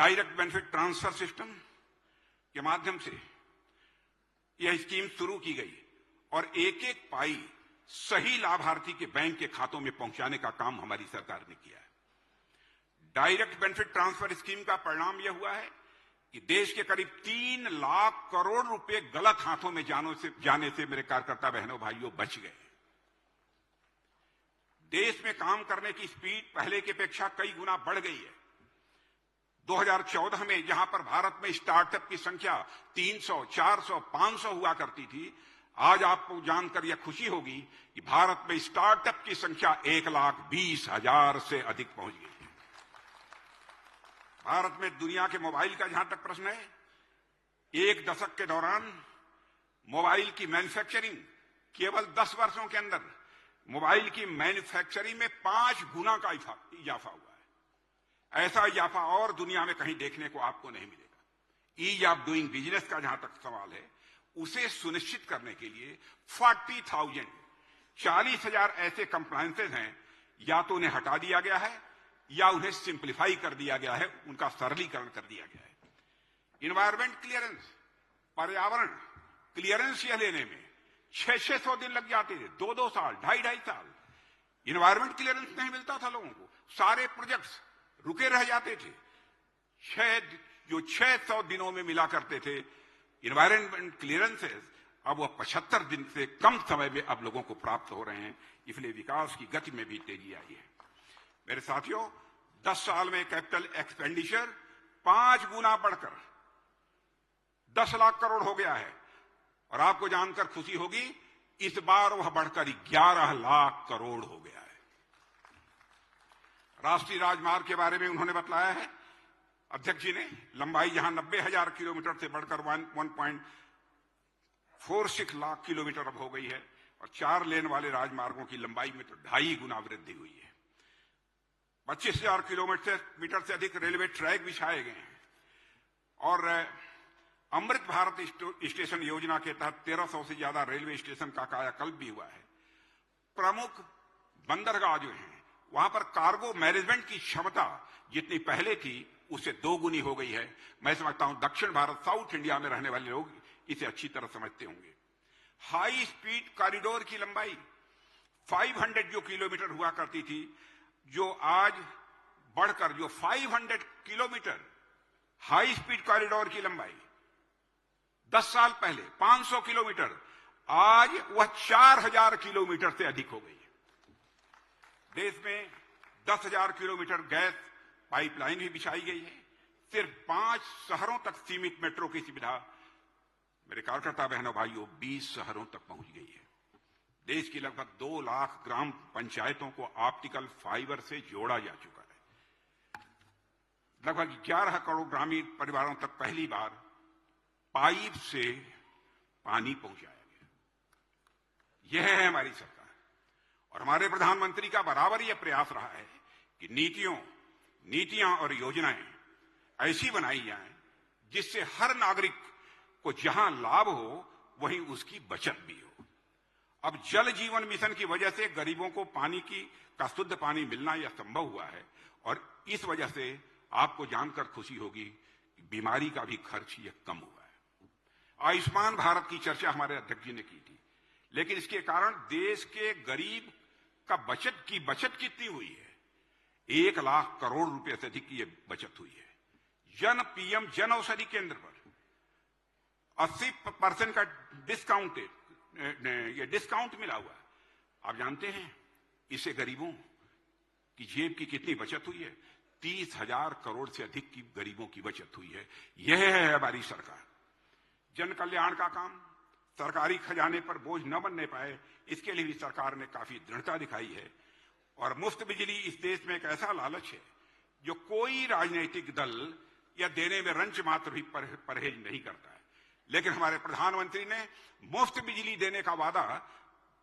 Direct benefit transfer system के माध्यम से यह स्कीम शुरू की गई और एक एक पाई सही लाभार्थी के बैंक के खातों में पहुंचाने का काम हमारी सरकार ने किया है। डायरेक्ट बेनिफिट ट्रांसफर स्कीम का परिणाम यह हुआ है कि देश के करीब 3 लाख करोड़ रुपए गलत हाथों में जाने से मेरे कार्यकर्ता बहनों भाइयों बच गए। देश में काम करने की स्पीड पहले की अपेक्षा कई गुना बढ़ गई है। 2014 में जहां पर भारत में स्टार्टअप की संख्या 300, 400, 500 हुआ करती थी, आज आपको जानकर यह खुशी होगी कि भारत में स्टार्टअप की संख्या 1,20,000 से अधिक पहुंच गई है। भारत में दुनिया के मोबाइल का जहां तक प्रश्न है, एक दशक के दौरान मोबाइल की मैन्युफैक्चरिंग केवल 10 वर्षों के अंदर मोबाइल की मैन्युफैक्चरिंग में 5 गुना का इजाफा हुआ है। ऐसा इजाफा और दुनिया में कहीं देखने को आपको नहीं मिलेगा। ईज ऑफ डूइंग बिजनेस का जहां तक सवाल है, उसे सुनिश्चित करने के लिए 40,000 ऐसे कंप्लायंसेज हैं, या तो उन्हें हटा दिया गया है या उन्हें सिंप्लीफाई कर दिया गया है, उनका सरलीकरण कर दिया गया है। इन्वायरमेंट क्लियरेंस, पर्यावरण क्लियरेंस यह लेने में 600 दिन लग जाते थे, 2-2 साल, 2.5 साल इन्वायरमेंट क्लियरेंस नहीं मिलता था लोगों को। सारे प्रोजेक्ट्स रुके रह जाते थे। 600 दिनों में मिला करते थे इन्वायरमेंट क्लियरेंसेस, अब वह 75 दिन से कम समय में अब लोगों को प्राप्त हो रहे हैं। इसलिए विकास की गति में भी तेजी आई है। मेरे साथियों, 10 साल में कैपिटल एक्सपेंडिचर 5 गुना बढ़कर 10 लाख करोड़ हो गया है और आपको जानकर खुशी होगी, इस बार वह बढ़कर 11 लाख करोड़ हो गया है। राष्ट्रीय राजमार्ग के बारे में उन्होंने बताया है अध्यक्ष जी ने, लंबाई जहां 90,000 किलोमीटर से बढ़कर 1.46 लाख किलोमीटर अब हो गई है और 4 लेन वाले राजमार्गों की लंबाई में तो 2.5 गुना वृद्धि हुई है। 25,000 किलोमीटर से अधिक रेलवे ट्रैक बिछाए गए हैं और अमृत भारत स्टेशन योजना के तहत 1300 से ज्यादा रेलवे स्टेशन का कायाकल्प भी हुआ है। प्रमुख बंदरगाह जो हैं, वहां पर कार्गो मैनेजमेंट की क्षमता जितनी पहले थी उससे 2 गुनी हो गई है। मैं समझता हूं दक्षिण भारत, साउथ इंडिया में रहने वाले लोग इसे अच्छी तरह समझते होंगे। हाई स्पीड कॉरिडोर की लंबाई 500 जो किलोमीटर हुआ करती थी, जो आज बढ़कर जो 500 किलोमीटर हाई स्पीड कॉरिडोर की लंबाई 10 साल पहले 500 किलोमीटर, आज वह 4,000 किलोमीटर से अधिक हो गई है। देश में 10,000 किलोमीटर गैस पाइपलाइन भी बिछाई गई है। सिर्फ 5 शहरों तक सीमित मेट्रो की सुविधा मेरे कार्यकर्ता बहनों भाइयों 20 शहरों तक पहुंच गई है। देश की लगभग 2 लाख ग्राम पंचायतों को ऑप्टिकल फाइबर से जोड़ा जा चुका है। लगभग 11 करोड़ ग्रामीण परिवारों तक पहली बार पाइप से पानी पहुंचाया गया। यह है हमारी सरकार और हमारे प्रधानमंत्री का बराबर यह प्रयास रहा है कि नीतियां और योजनाएं ऐसी बनाई जाएं जिससे हर नागरिक को जहां लाभ हो वहीं उसकी बचत भी हो। अब जल जीवन मिशन की वजह से गरीबों को पानी का शुद्ध पानी मिलना यह संभव हुआ है और इस वजह से आपको जानकर खुशी होगी कि बीमारी का भी खर्च यह कम हुआ है। आयुष्मान भारत की चर्चा हमारे अध्यक्ष जी ने की थी, लेकिन इसके कारण देश के गरीब का बचत कितनी हुई है? 1 लाख करोड़ रुपए से अधिक की यह बचत हुई है। पीएम जन औषधि केंद्र पर 80% का डिस्काउंट मिला हुआ। आप जानते हैं इससे गरीबों की जेब की कितनी बचत हुई है? 30,000 करोड़ से अधिक की गरीबों की बचत हुई है। यह है हमारी सरकार। जन कल्याण का काम सरकारी खजाने पर बोझ न बनने पाए, इसके लिए भी सरकार ने काफी दृढ़ता दिखाई है। और मुफ्त बिजली इस देश में एक ऐसा लालच है जो कोई राजनीतिक दल या देने में रंच मात्र भी परहेज नहीं करता है। लेकिन हमारे प्रधानमंत्री ने मुफ्त बिजली देने का वादा,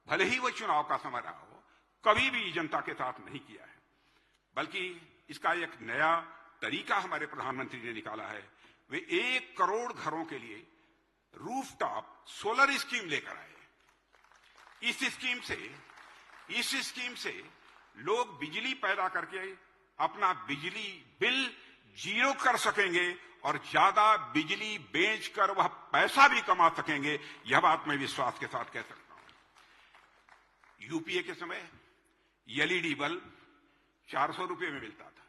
भले ही वो चुनाव का समय रहा हो, कभी भी जनता के साथ नहीं किया है, बल्कि इसका एक नया तरीका हमारे प्रधानमंत्री ने निकाला है। वे 1 करोड़ घरों के लिए रूफटॉप सोलर स्कीम लेकर आए। इस स्कीम से लोग बिजली पैदा करके अपना बिजली बिल जीरो कर सकेंगे और ज्यादा बिजली बेचकर वह पैसा भी कमा सकेंगे, यह बात मैं विश्वास के साथ कह सकता हूं। यूपीए के समय एलईडी बल्ब 400 रुपए में मिलता था,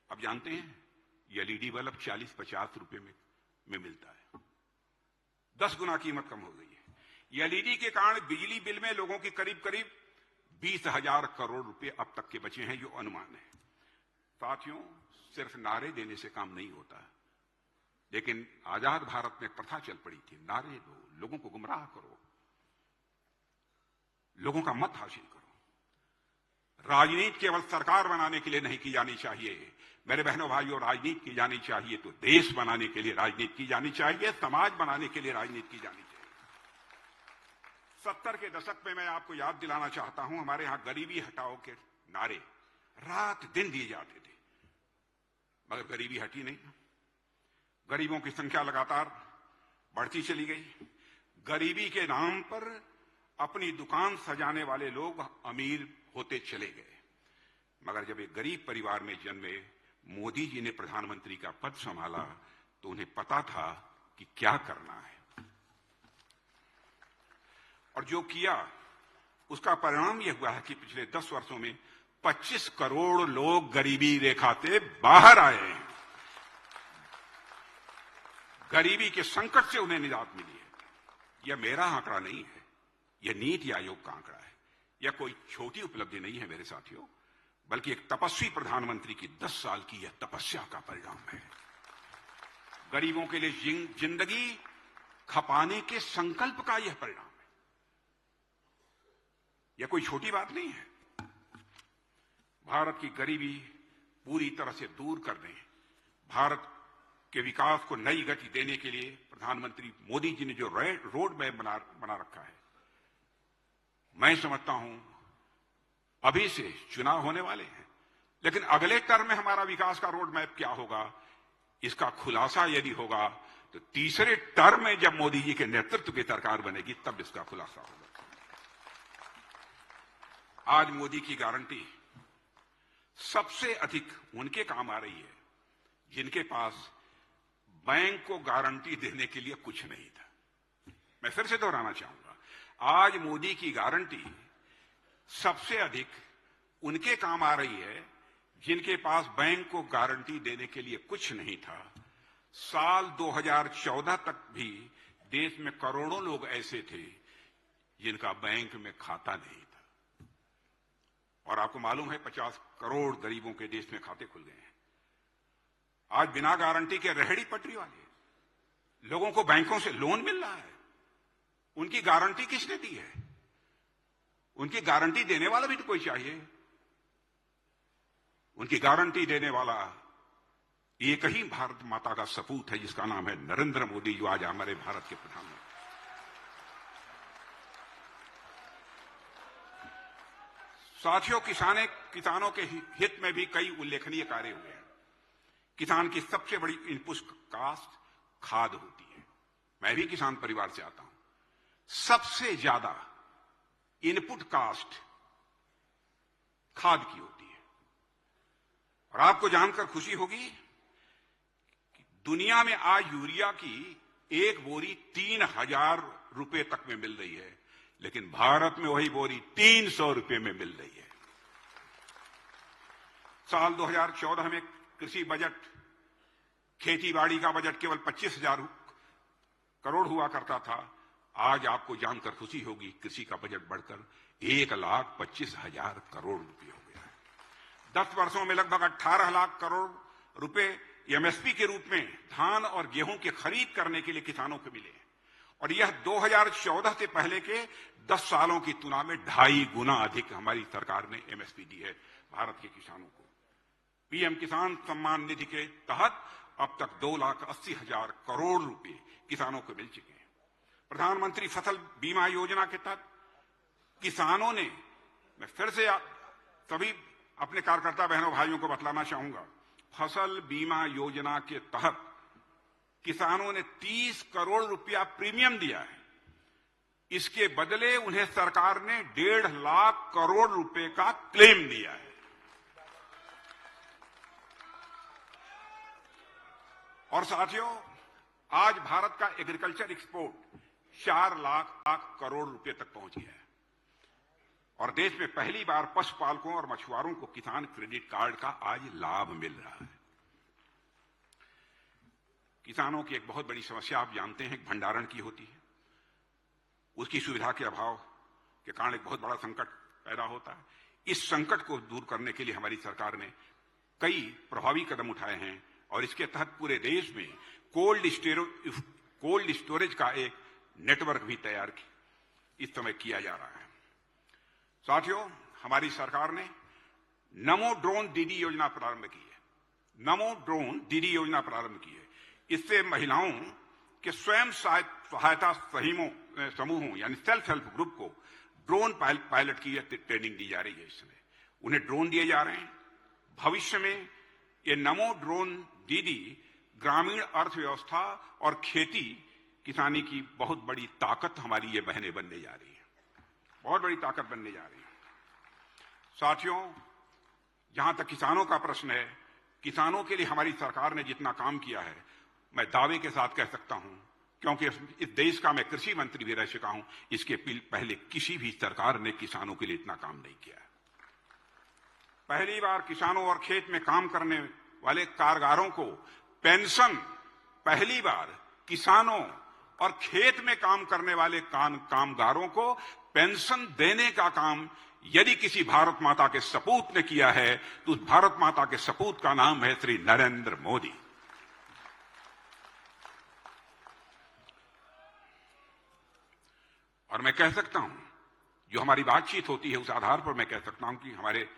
अब जानते हैं एलईडी बल्ब 40-50 रुपए में मिलता है। 10 गुना कीमत कम हो गई है। एलईडी के कारण बिजली बिल में लोगों की करीब 20,000 करोड़ रुपए अब तक के बचे हैं, जो अनुमान है। साथियों, सिर्फ नारे देने से काम नहीं होता, लेकिन आजाद भारत में प्रथा चल पड़ी थी, नारे दो, लोगों को गुमराह करो, लोगों का मत हासिल करो। राजनीति केवल सरकार बनाने के लिए नहीं की जानी चाहिए मेरे बहनों भाइयों, राजनीति की जानी चाहिए तो देश बनाने के लिए राजनीति की जानी चाहिए, समाज बनाने के लिए राजनीति की जानी चाहिए। 70 के दशक में मैं आपको याद दिलाना चाहता हूं, हमारे यहां गरीबी हटाओ के नारे रात दिन दिए जाते थे, मगर गरीबी हटी नहीं। गरीबों की संख्या लगातार बढ़ती चली गई। गरीबी के नाम पर अपनी दुकान सजाने वाले लोग अमीर होते चले गए। मगर जब एक गरीब परिवार में जन्मे मोदी जी ने प्रधानमंत्री का पद संभाला तो उन्हें पता था कि क्या करना है, और जो किया उसका परिणाम यह हुआ है कि पिछले 10 वर्षों में 25 करोड़ लोग गरीबी रेखा से बाहर आए हैं। गरीबी के संकट से उन्हें निजात मिली है। यह मेरा आंकड़ा नहीं है, यह नीति आयोग का आंकड़ा है। यह कोई छोटी उपलब्धि नहीं है मेरे साथियों, बल्कि एक तपस्वी प्रधानमंत्री की 10 साल की यह तपस्या का परिणाम है। गरीबों के लिए जिंदगी खपाने के संकल्प का यह परिणाम है। यह कोई छोटी बात नहीं है। भारत की गरीबी पूरी तरह से दूर करने, भारत के विकास को नई गति देने के लिए प्रधानमंत्री मोदी जी ने जो रोड मैप बना रखा है, मैं समझता हूं अभी से चुनाव होने वाले हैं, लेकिन अगले टर्म में हमारा विकास का रोड मैप क्या होगा, इसका खुलासा यदि होगा तो तीसरे टर्म में जब मोदी जी के नेतृत्व की सरकार बनेगी तब इसका खुलासा होगा। आज मोदी की गारंटी सबसे अधिक उनके काम आ रही है जिनके पास बैंक को गारंटी देने के लिए कुछ नहीं था। मैं फिर से दोहराना चाहूंगा, आज मोदी की गारंटी सबसे अधिक उनके काम आ रही है जिनके पास बैंक को गारंटी देने के लिए कुछ नहीं था। साल 2014 तक भी देश में करोड़ों लोग ऐसे थे जिनका बैंक में खाता नहीं था, और आपको मालूम है 50 करोड़ गरीबों के देश में खाते खुल गए हैं। आज बिना गारंटी के रेहड़ी पटरी वाले लोगों को बैंकों से लोन मिल रहा है। उनकी गारंटी किसने दी है? उनकी गारंटी देने वाला भी तो कोई चाहिए। उनकी गारंटी देने वाला एक ही भारत माता का सपूत है जिसका नाम है नरेंद्र मोदी, जो आज हमारे भारत के प्रधानमंत्री। साथियों, किसानों के हित में भी कई उल्लेखनीय कार्य हुए हैं। किसान की सबसे बड़ी इनपुट कास्ट खाद होती है। मैं भी किसान परिवार से आता हूं। सबसे ज्यादा इनपुट कास्ट खाद की होती है, और आपको जानकर खुशी होगी कि दुनिया में आज यूरिया की एक बोरी 3,000 रुपए तक में मिल रही है, लेकिन भारत में वही बोरी 300 रुपए में मिल रही है। साल 2014 में कृषि बजट, खेती-बाड़ी का बजट केवल 25,000 करोड़ हुआ करता था। आज आपको जानकर खुशी होगी, कृषि का बजट बढ़कर 1,25,000 करोड़ रुपए हो गया है। 10 वर्षों में लगभग 18 लाख करोड़ रुपए एमएसपी के रूप में धान और गेहूं की खरीद करने के लिए किसानों को मिले, और यह 2014 से पहले के 10 सालों की तुलना में 2.5 गुना अधिक हमारी सरकार ने एमएसपी दी है भारत के किसानों को। पीएम किसान सम्मान निधि के तहत अब तक 2,80,000 करोड़ रुपए किसानों को मिल चुके हैं। प्रधानमंत्री फसल बीमा योजना के तहत किसानों ने, मैं फिर से सभी अपने कार्यकर्ता बहनों भाइयों को बतलाना चाहूंगा, फसल बीमा योजना के तहत किसानों ने 30 करोड़ रुपया प्रीमियम दिया है। इसके बदले उन्हें सरकार ने 1.5 लाख करोड़ रुपए का क्लेम दिया है। और साथियों, आज भारत का एग्रीकल्चर एक्सपोर्ट 4 लाख करोड़ रुपए तक पहुंच गया है और देश में पहली बार पशुपालकों और मछुआरों को किसान क्रेडिट कार्ड का आज लाभ मिल रहा है। किसानों की एक बहुत बड़ी समस्या आप जानते हैं, भंडारण की होती है। उसकी सुविधा के अभाव के कारण एक बहुत बड़ा संकट पैदा होता है। इस संकट को दूर करने के लिए हमारी सरकार ने कई प्रभावी कदम उठाए हैं और इसके तहत पूरे देश में कोल्ड स्टोरेज का एक नेटवर्क भी तैयार इस समय किया जा रहा है। साथियों, हमारी सरकार ने नमो ड्रोन दीदी योजना प्रारंभ की है। नमो ड्रोन दीदी योजना प्रारंभ की है। इससे महिलाओं के स्वयं सहायता समूहों यानी सेल्फ हेल्प ग्रुप को ड्रोन पायलट की ट्रेनिंग दी जा रही है। इस समय उन्हें ड्रोन दिए जा रहे हैं। भविष्य में ये नमो ड्रोन दीदी ग्रामीण अर्थव्यवस्था और खेती किसानी की बहुत बड़ी ताकत हमारी ये बहनें बनने जा रही है, बहुत बड़ी ताकत बनने जा रही है। साथियों, जहां तक किसानों का प्रश्न है, किसानों के लिए हमारी सरकार ने जितना काम किया है, मैं दावे के साथ कह सकता हूं, क्योंकि इस देश का मैं कृषि मंत्री भी रह चुका हूं, इसके पहले किसी भी सरकार ने किसानों के लिए इतना काम नहीं किया। पहली बार किसानों और खेत में काम करने वाले कामगारों को पेंशन, पहली बार किसानों और खेत में काम करने वाले कामगारों को पेंशन देने का काम यदि किसी भारत माता के सपूत ने किया है तो उस भारत माता के सपूत का नाम है श्री नरेंद्र मोदी। और मैं कह सकता हूं, जो हमारी बातचीत होती है उस आधार पर मैं कह सकता हूं कि हमारे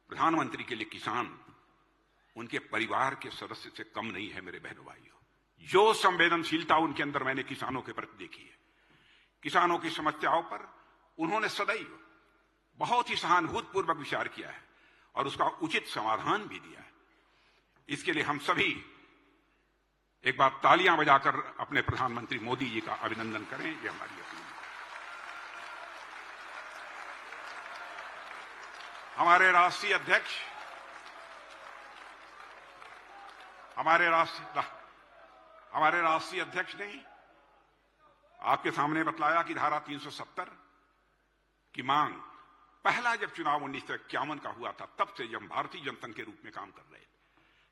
प्रधानमंत्री के लिए किसान उनके परिवार के सदस्य से कम नहीं है। मेरे बहनों भाइयों, जो संवेदनशीलता उनके अंदर मैंने किसानों के प्रति देखी है, किसानों की समस्याओं पर उन्होंने सदैव बहुत ही सहानुभूतिपूर्वक विचार किया है और उसका उचित समाधान भी दिया है। इसके लिए हम सभी एक बार तालियां बजाकर अपने प्रधानमंत्री मोदी जी का अभिनंदन करें। ये हमारी अपील है। हमारे राष्ट्रीय अध्यक्ष ने आपके सामने बतलाया कि धारा 370 की मांग पहला जब चुनाव 1951 का हुआ था, तब से हम भारतीय जनता के रूप में काम कर रहे थे,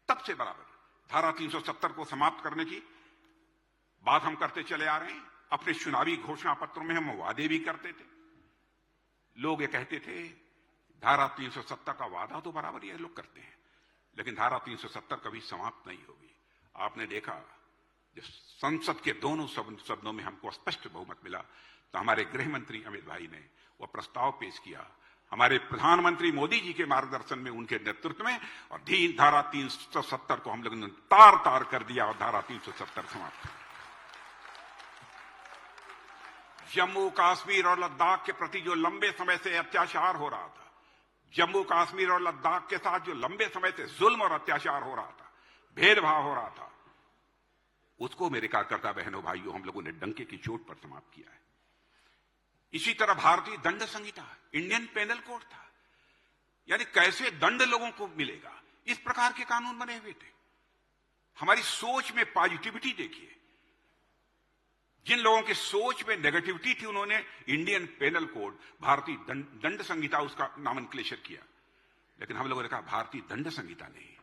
तब से बराबर धारा 370 को समाप्त करने की बात हम करते चले आ रहे हैं। अपने चुनावी घोषणा पत्रों में हम वादे भी करते थे। लोग ये कहते थे धारा 370 का वादा तो बराबर ये लोग करते हैं, लेकिन धारा 370 कभी समाप्त नहीं होगी। आपने देखा जब संसद के दोनों सदनों में हमको स्पष्ट बहुमत मिला तो हमारे गृह मंत्री अमित भाई ने वह प्रस्ताव पेश किया, हमारे प्रधानमंत्री मोदी जी के मार्गदर्शन में, उनके नेतृत्व में, और धारा 370 को हम लोगों ने तार कर दिया और धारा 370 समाप्त। जम्मू कश्मीर और लद्दाख के प्रति जो लंबे समय से अत्याचार हो रहा था, जम्मू कश्मीर और लद्दाख के साथ जो लंबे समय से जुल्म और अत्याचार हो रहा था, भेदभाव हो रहा था, उसको मेरे कार्यकर्ता बहनों भाइयों हम लोगों ने डंके की चोट पर समाप्त किया है। इसी तरह भारतीय दंड संहिता, इंडियन पेनल कोड था, यानी कैसे दंड लोगों को मिलेगा, इस प्रकार के कानून बने हुए थे। हमारी सोच में पॉजिटिविटी देखिए। जिन लोगों की सोच में नेगेटिविटी थी, उन्होंने इंडियन पेनल कोड, भारतीय दंड संहिता, उसका नामनक्लेचर किया। लेकिन हम लोगों ने कहा भारतीय दंड संहिता नहीं,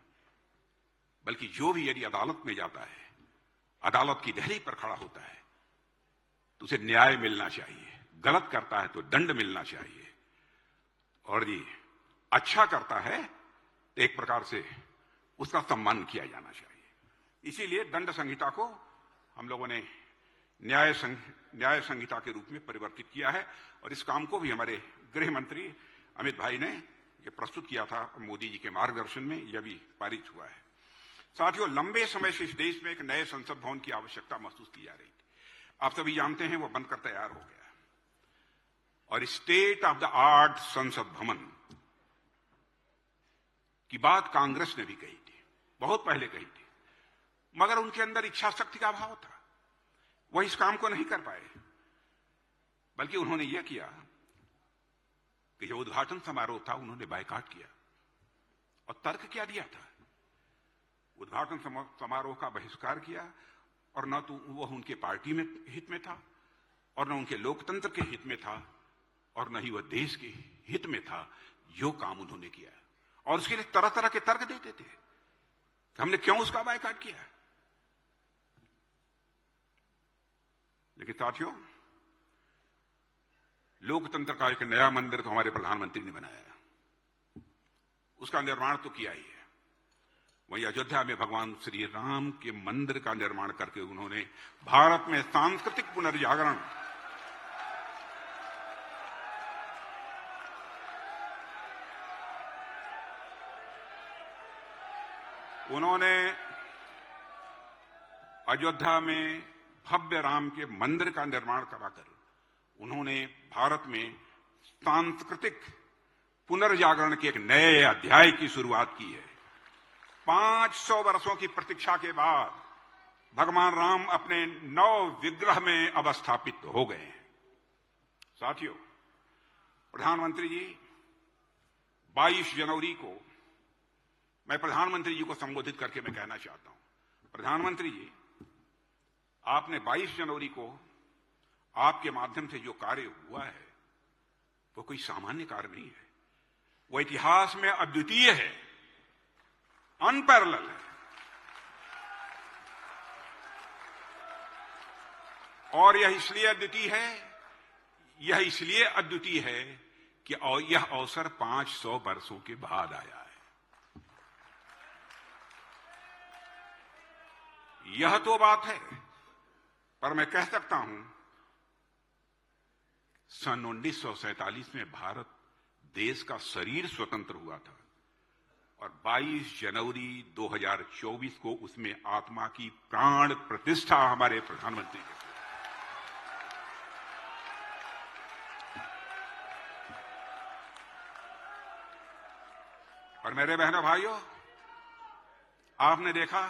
बल्कि जो भी यदि अदालत में जाता है, अदालत की दहलीज पर खड़ा होता है, तो उसे न्याय मिलना चाहिए। गलत करता है तो दंड मिलना चाहिए, और ये अच्छा करता है तो एक प्रकार से उसका सम्मान किया जाना चाहिए। इसीलिए दंड संहिता को हम लोगों ने न्याय संहिता के रूप में परिवर्तित किया है, और इस काम को भी हमारे गृह मंत्री अमित भाई ने ये प्रस्तुत किया था मोदी जी के मार्गदर्शन में, यह भी पारित हुआ है। साथियों, लंबे समय से इस देश में एक नए संसद भवन की आवश्यकता महसूस की जा रही थी। आप सभी जानते हैं वो बनकर तैयार हो गया, और स्टेट ऑफ द आर्ट संसद भवन की बात कांग्रेस ने भी कही थी, बहुत पहले कही थी, मगर उनके अंदर इच्छा शक्ति का अभाव था। वह इस काम को नहीं कर पाए, बल्कि उन्होंने यह किया कि जो उद्घाटन समारोह था उन्होंने बायकॉट किया। और तर्क क्या दिया था? उद्घाटन समारोह का बहिष्कार किया और न तो वह उनके पार्टी में हित में था और न उनके लोकतंत्र के हित में था और न ही वह देश के हित में था जो काम उन्होंने किया। और उसके लिए तरह तरह के तर्क देते थे। हमने क्यों उसका बायकॉट किया। लेकिन साथियों, लोकतंत्र का एक नया मंदिर तो हमारे प्रधानमंत्री ने बनाया, उसका निर्माण तो किया ही है। वहीं अयोध्या में भगवान श्री राम के मंदिर का निर्माण करके उन्होंने भारत में सांस्कृतिक पुनर्जागरण, उन्होंने अयोध्या में भव्य राम के मंदिर का निर्माण कराकर उन्होंने भारत में सांस्कृतिक पुनर्जागरण के एक नए अध्याय की शुरुआत की है। 500 वर्षों की प्रतीक्षा के बाद भगवान राम अपने नव विग्रह में अवस्थापित हो गए हैं। साथियों, प्रधानमंत्री जी, 22 जनवरी को मैं प्रधानमंत्री जी को संबोधित करके मैं कहना चाहता हूं, प्रधानमंत्री जी, आपने 22 जनवरी को आपके माध्यम से जो कार्य हुआ है वो कोई सामान्य कार्य नहीं है। वो इतिहास में अद्वितीय है, अनपैरेलल है। और यह इसलिए अद्वितीय है कि यह अवसर 500 वर्षों के बाद आया है। यह तो बात है, पर मैं कह सकता हूं, सन 1947 में भारत देश का शरीर स्वतंत्र हुआ था और 22 जनवरी 2024 को उसमें आत्मा की प्राण प्रतिष्ठा हमारे प्रधानमंत्री के। और मेरे बहनों भाइयों, आपने देखा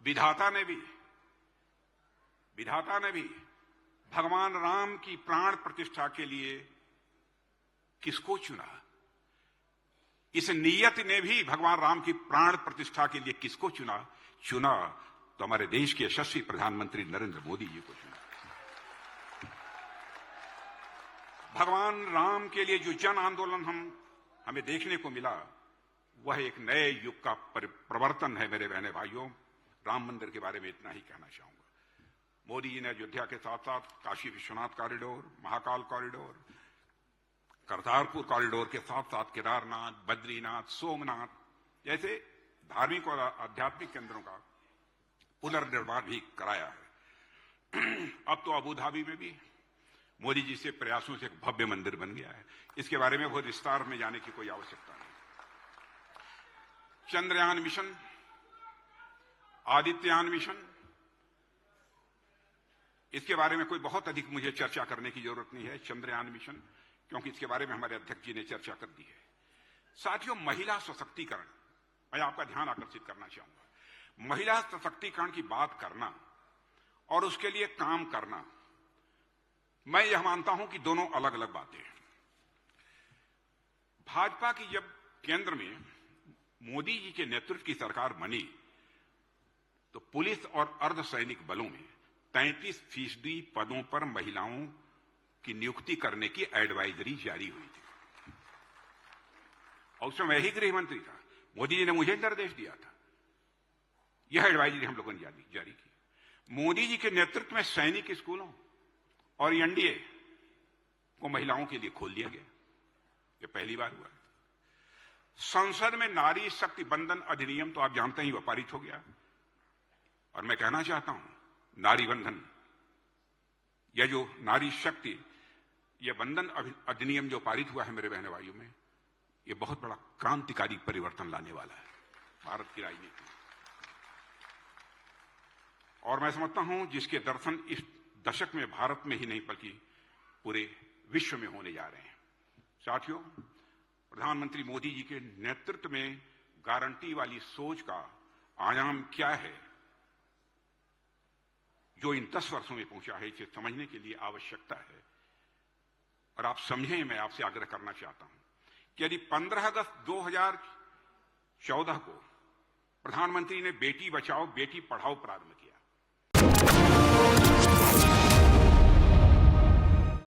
विधाता ने भी भगवान राम की प्राण प्रतिष्ठा के लिए किसको चुना। इस नियत ने भी भगवान राम की प्राण प्रतिष्ठा के लिए किसको चुना तो हमारे देश के यशस्वी प्रधानमंत्री नरेंद्र मोदी जी को चुना। भगवान राम के लिए जो जन आंदोलन हमें देखने को मिला, वह एक नए युग का प्रवर्तन है। मेरे बहने भाइयों, राम मंदिर के बारे में इतना ही कहना चाहूंगा। मोदी जी ने अयोध्या के साथ साथ Kashi Vishwanath corridor, Mahakal corridor, Kartarpur corridor के साथ साथ केदारनाथ, बद्रीनाथ, सोमनाथ जैसे धार्मिक और आध्यात्मिक केंद्रों का पुनर्निर्माण भी कराया है। अब तो अबू धाबी में भी मोदी जी से प्रयासों से एक भव्य मंदिर बन गया है। इसके बारे में बहुत विस्तार में जाने की कोई आवश्यकता नहीं। चंद्रयान मिशन, आदित्ययान मिशन, इसके बारे में कोई बहुत अधिक मुझे चर्चा करने की जरूरत नहीं है। चंद्रयान मिशन, क्योंकि इसके बारे में हमारे अध्यक्ष जी ने चर्चा कर दी है। साथियों, महिला सशक्तिकरण, मैं आपका ध्यान आकर्षित करना चाहूंगा। महिला सशक्तिकरण की बात करना और उसके लिए काम करना, मैं यह मानता हूं कि दोनों अलग अलग बातें हैं। भाजपा की जब केंद्र में मोदी जी के नेतृत्व की सरकार बनी तो पुलिस और अर्धसैनिक बलों में 33% पदों पर महिलाओं की नियुक्ति करने की एडवाइजरी जारी हुई थी। और उसमें मैं ही गृह मंत्री था। मोदी जी ने मुझे निर्देश दिया था, यह एडवाइजरी हम लोगों ने जारी की। मोदी जी के नेतृत्व में सैनिक स्कूलों और एनडीए को महिलाओं के लिए खोल दिया गया। यह पहली बार हुआ। संसद में नारी शक्ति बंधन अधिनियम तो आप जानते ही वह पारित हो गया। और मैं कहना चाहता हूं, नारी बंधन, यह जो नारी शक्ति, यह बंधन अधिनियम जो पारित हुआ है मेरे बहने भाइयों में, यह बहुत बड़ा क्रांतिकारी परिवर्तन लाने वाला है भारत की राजनीति। और मैं समझता हूं जिसके दर्शन इस दशक में भारत में ही नहीं बल्कि पूरे विश्व में होने जा रहे हैं। साथियों, प्रधानमंत्री मोदी जी के नेतृत्व में गारंटी वाली सोच का आयाम क्या है जो इन 10 वर्षों में पहुंचा है, इसे समझने के लिए आवश्यकता है। और आप समझें, मैं आपसे आग्रह करना चाहता हूं कि यदि 15 अगस्त 2014 को प्रधानमंत्री ने बेटी बचाओ बेटी पढ़ाओ प्रारंभ किया।